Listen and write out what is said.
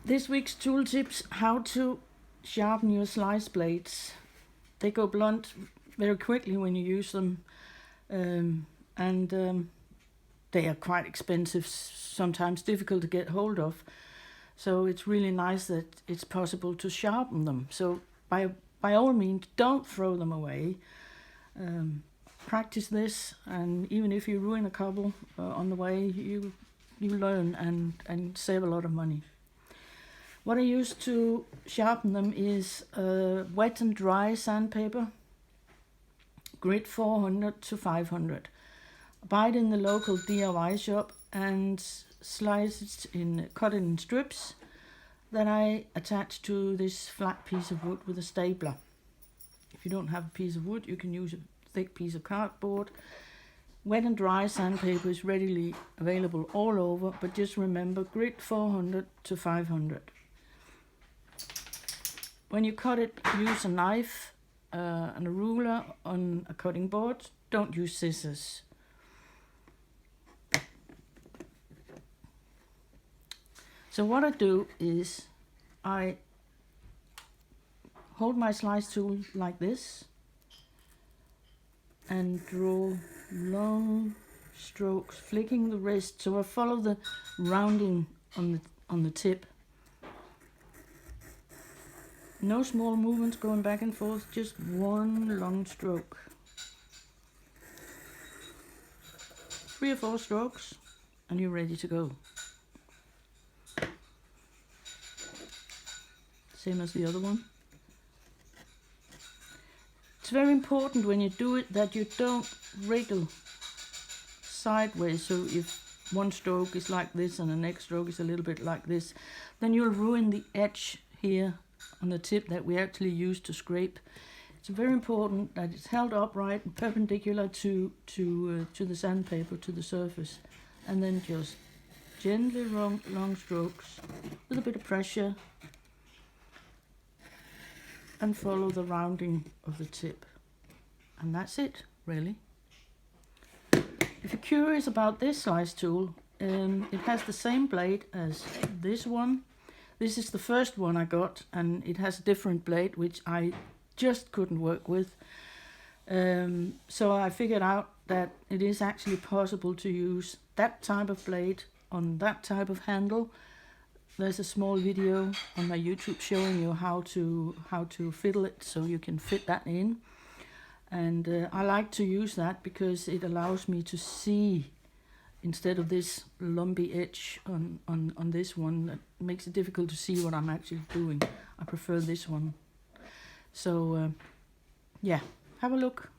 This week's tool tips: how to sharpen your slice blades. They go blunt very quickly when you use them, and they are quite expensive, sometimes difficult to get hold of. So it's really nice that it's possible to sharpen them. So by all means, don't throw them away. Practice this, and even if you ruin a couple on the way, you learn and save a lot of money. What I use to sharpen them is wet and dry sandpaper, grit 400 to 500. Buy it in the local DIY shop and slice it cut it in strips that I attach to this flat piece of wood with a stapler. If you don't have a piece of wood, you can use a thick piece of cardboard. Wet and dry sandpaper is readily available all over, but just remember, grit 400 to 500. When you cut it, use a knife and a ruler on a cutting board. Don't use scissors. So what I do is I hold my slice tool like this and draw long strokes, flicking the wrist, so I follow the rounding on the tip. No small movements going back and forth, just one long stroke. 3 or 4 strokes and you're ready to go. Same as the other one. It's very important when you do it that you don't wriggle sideways. So if one stroke is like this and the next stroke is a little bit like this, then you'll ruin the edge here on the tip that we actually use to scrape. It's very important that it's held upright and perpendicular to the sandpaper, to the surface, and then just gently long strokes with a bit of pressure and follow the rounding of the tip. And that's it, really. If you're curious about this slice tool, it has the same blade as this one. This is the first one I got, and it has a different blade which I just couldn't work with. So I figured out that it is actually possible to use that type of blade on that type of handle. There's a small video on my YouTube showing you how to fiddle it, so you can fit that in. And I like to use that because it allows me to see, instead of this lumpy edge on this one that makes it difficult to see what I'm actually doing. I prefer this one. So yeah, have a look.